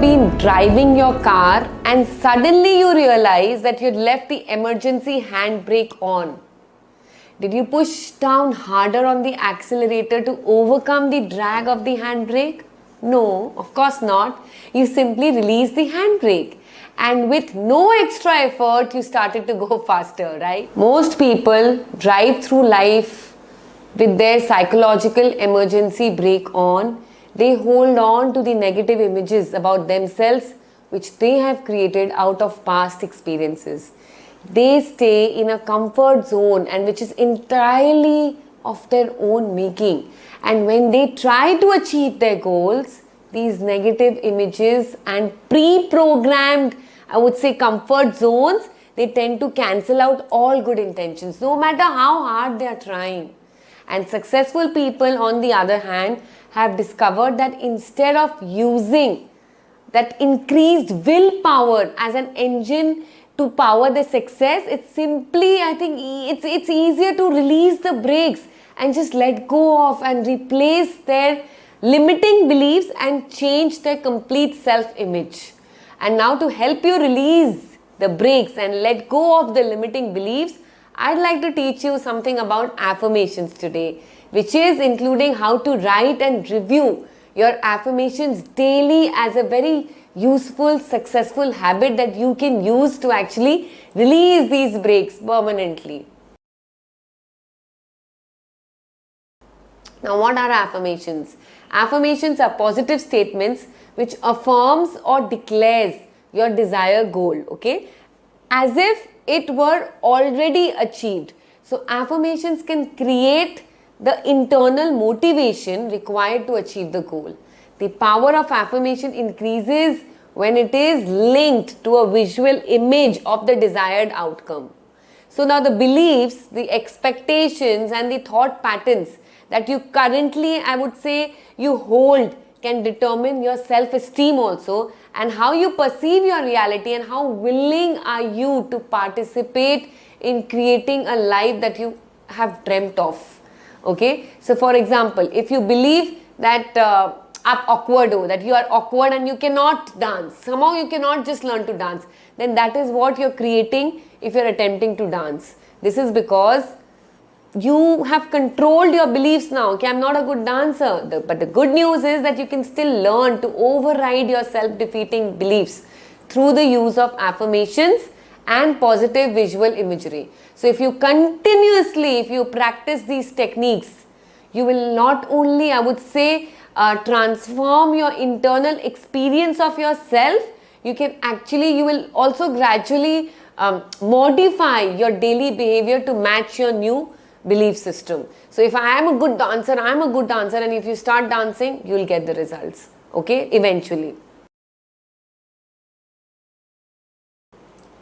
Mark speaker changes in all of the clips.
Speaker 1: been driving your car and suddenly you realize that you'd left the emergency handbrake on? Did you push down harder on the accelerator to overcome the drag of the handbrake? No, of course not. You simply released the handbrake. And with no extra effort, you started to go faster, right? Most people drive through life with their psychological emergency brake on. They hold on to the negative images about themselves which they have created out of past experiences. They stay in a comfort zone and which is entirely of their own making. And when they try to achieve their goals, these negative images and pre-programmed, I would say, comfort zones, they tend to cancel out all good intentions, no matter how hard they are trying. And successful people, on the other hand, have discovered that instead of using that increased willpower as an engine to power their success, it's simply, I think, it's easier to release the brakes and just let go of and replace their limiting beliefs and change their complete self-image. And now to help you release the brakes and let go of the limiting beliefs, I'd like to teach you something about affirmations today, which is including how to write and review your affirmations daily as a very useful, successful habit that you can use to actually release these brakes permanently. Now, what are affirmations? Affirmations are positive statements which affirms or declares your desired goal, okay? As if it were already achieved. So affirmations can create the internal motivation required to achieve the goal. The power of affirmation increases when it is linked to a visual image of the desired outcome. So now the beliefs, the expectations and the thought patterns that you currently, I would say, you hold can determine your self-esteem also, and how you perceive your reality and how willing are you to participate in creating a life that you have dreamt of. Okay, so for example, if you believe that that you are awkward and you cannot dance, somehow you cannot just learn to dance, then that is what you're creating if you're attempting to dance. This is because you have controlled your beliefs now. Okay, I'm not a good dancer. But the good news is that you can still learn to override your self-defeating beliefs through the use of affirmations and positive visual imagery. So if you practice these techniques, you will not only, I would say, transform your internal experience of yourself, you will also gradually modify your daily behavior to match your new belief system. So if I am a good dancer, and if you start dancing, you will get the results, okay, eventually.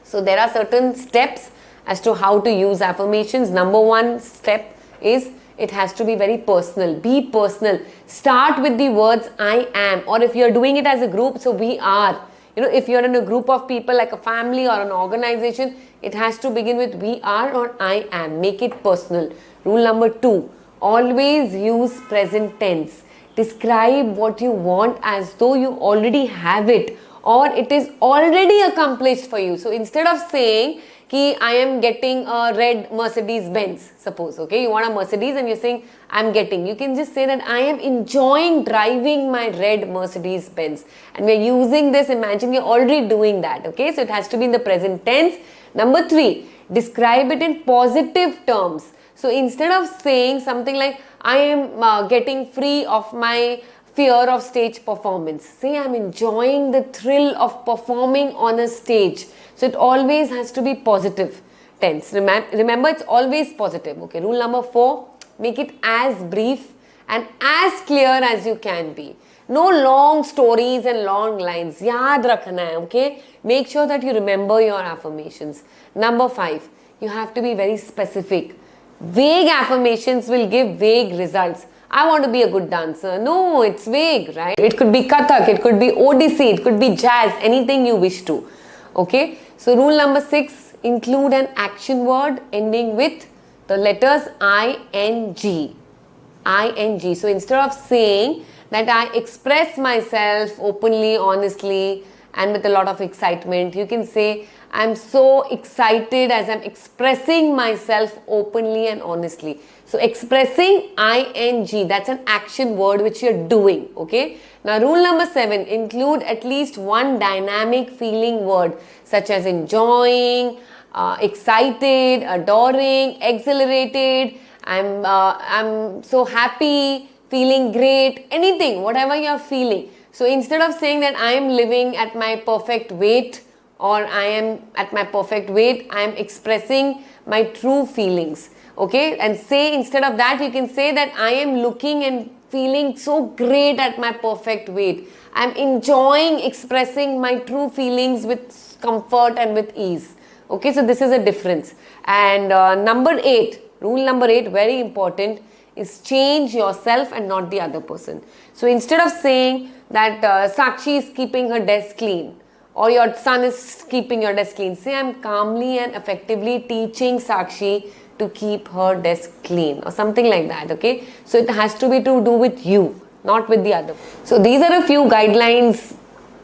Speaker 1: So there are certain steps as to how to use affirmations. Number one step is it has to be very personal. Be personal. Start with the words I am, or if you're doing it as a group, so we are. If you're in a group of people like a family or an organization, it has to begin with we are or I am. Make it personal. Rule number 2, always use present tense. Describe what you want as though you already have it or it is already accomplished for you. So instead of saying ki I am getting a red Mercedes Benz, suppose, okay, you want a Mercedes and you're saying I'm getting, you can just say that I am enjoying driving my red Mercedes Benz, and we're using this, imagine you're already doing that, okay, so it has to be in the present tense. Number 3, describe it in positive terms. So instead of saying something like I am getting free of my fear of stage performance, say I'm enjoying the thrill of performing on a stage. So it always has to be positive tense. Remember, it's always positive. Okay. Rule number 4, make it as brief and as clear as you can be. No long stories and long lines. Yaad rakhna hai, okay? Make sure that you remember your affirmations. Number 5, you have to be very specific. Vague affirmations will give vague results. I want to be a good dancer. No, it's vague, right? It could be Kathak, it could be Odissi, it could be jazz, anything you wish to. Okay? So rule number 6, include an action word ending with the letters ING. ING. So instead of saying that I express myself openly, honestly, and with a lot of excitement. You can say, I'm so excited as I'm expressing myself openly and honestly. So expressing, ing, that's an action word which you're doing, okay? Now rule number 7, include at least one dynamic feeling word such as enjoying, excited, adoring, exhilarated, I'm so happy, feeling great, anything, whatever you're feeling. So instead of saying that I am living at my perfect weight or I am at my perfect weight, I am expressing my true feelings. Okay, and say instead of that, you can say that I am looking and feeling so great at my perfect weight. I'm enjoying expressing my true feelings with comfort and with ease. Okay, so this is a difference. And rule number 8, very important, is change yourself and not the other person. So instead of saying that Sakshi is keeping her desk clean or your son is keeping your desk clean, say I'm calmly and effectively teaching Sakshi to keep her desk clean or something like that, okay? So it has to be to do with you, not with the other. So these are a few guidelines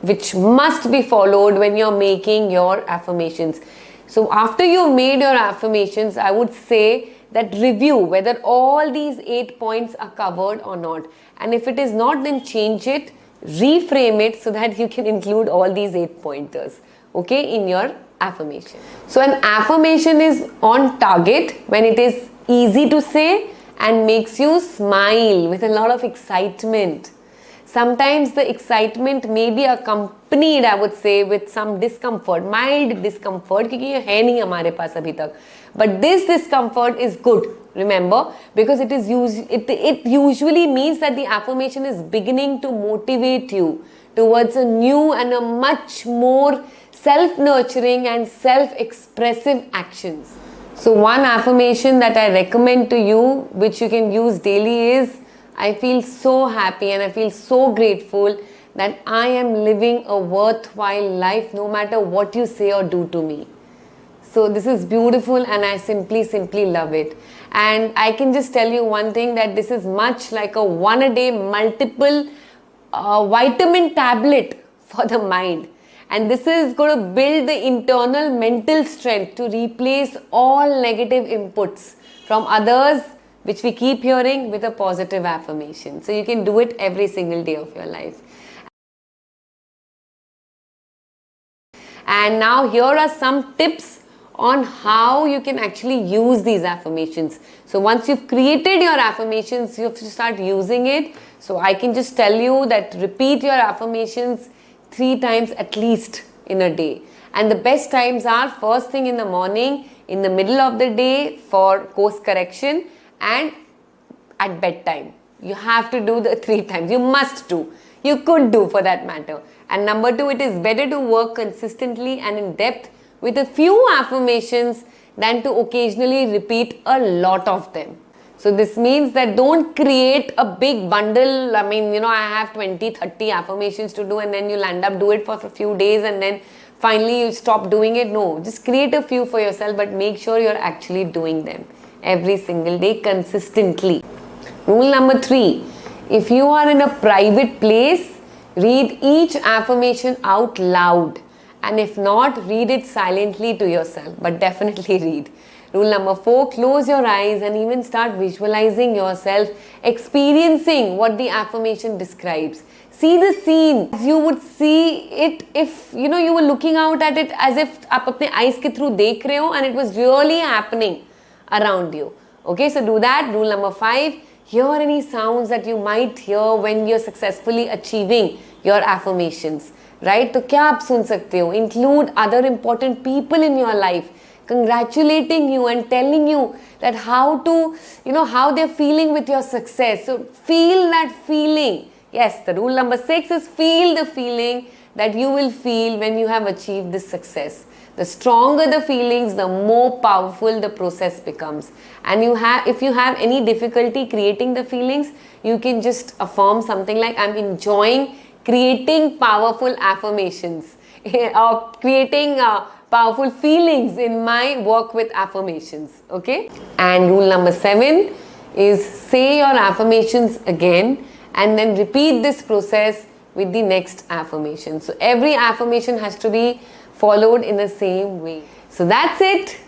Speaker 1: which must be followed when you're making your affirmations. So after you've made your affirmations, I would say that review whether all these 8 points are covered or not. And if it is not, then change it, reframe it so that you can include all these 8 pointers, okay, in your affirmation. So an affirmation is on target when it is easy to say and makes you smile with a lot of excitement. Sometimes the excitement may be accompanied, I would say, with some discomfort, mild discomfort, because ये है नहीं हमारे पास अभी तक. But this discomfort is good, remember, because it usually means that the affirmation is beginning to motivate you towards a new and a much more self-nurturing and self-expressive actions. So one affirmation that I recommend to you, which you can use daily, is I feel so happy and I feel so grateful that I am living a worthwhile life no matter what you say or do to me. So this is beautiful and I simply love it. And I can just tell you one thing, that this is much like a 1 a day multiple vitamin tablet for the mind. And this is going to build the internal mental strength to replace all negative inputs from others which we keep hearing with a positive affirmation. So you can do it every single day of your life. And now here are some tips on how you can actually use these affirmations. So once you've created your affirmations, you have to start using it. So I can just tell you that repeat your affirmations 3 times at least in a day. And the best times are first thing in the morning, in the middle of the day for course correction, and at bedtime. You have to do the 3 times. You must do. You could do for that matter. And number 2, it is better to work consistently and in depth with a few affirmations than to occasionally repeat a lot of them. So this means that don't create a big bundle. I mean, I have 20, 30 affirmations to do and then you'll end up do it for a few days and then finally you stop doing it. No, just create a few for yourself, but make sure you're actually doing them every single day consistently. Rule number 3, if you are in a private place, read each affirmation out loud. And if not, read it silently to yourself, but definitely read. Rule number 4, close your eyes and even start visualizing yourself experiencing what the affirmation describes. See the scene as you would see it if you were looking out at it as if आप अपने eyes के through देख रहे हो and it was really happening around you. Okay, so do that. Rule number 5, hear any sounds that you might hear when you're successfully achieving your affirmations. Right? तो क्या आप सुन सकते हो? Include other important people in your life congratulating you and telling you that how they're feeling with your success. So feel that feeling. Yes, the rule number 6 is feel the feeling that you will feel when you have achieved this success. The stronger the feelings, the more powerful the process becomes. And if you have any difficulty creating the feelings, you can just affirm something like, I'm enjoying creating powerful affirmations or creating powerful feelings in my work with affirmations. Okay? And rule number 7 is say your affirmations again and then repeat this process with the next affirmation. So every affirmation has to be followed in the same way. So that's it.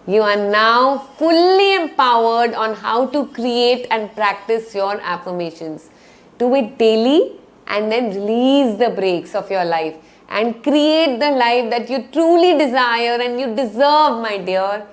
Speaker 1: You are now fully empowered on how to create and practice your affirmations. Do it daily and then release the brakes of your life and create the life that you truly desire and you deserve, my dear.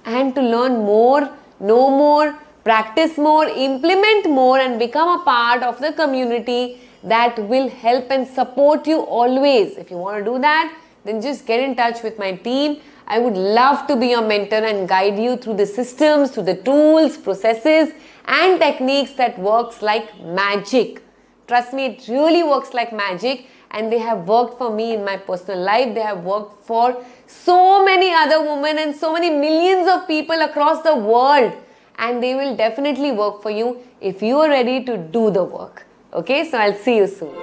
Speaker 1: And to learn more, know more, practice more, implement more, and become a part of the community that will help and support you always. If you want to do that, then just get in touch with my team. I would love to be your mentor and guide you through the systems, through the tools, processes, and techniques that works like magic. Trust me, it really works like magic, and they have worked for me in my personal life. They have worked for so many other women and so many millions of people across the world, and they will definitely work for you if you are ready to do the work. Okay, so I'll see you soon.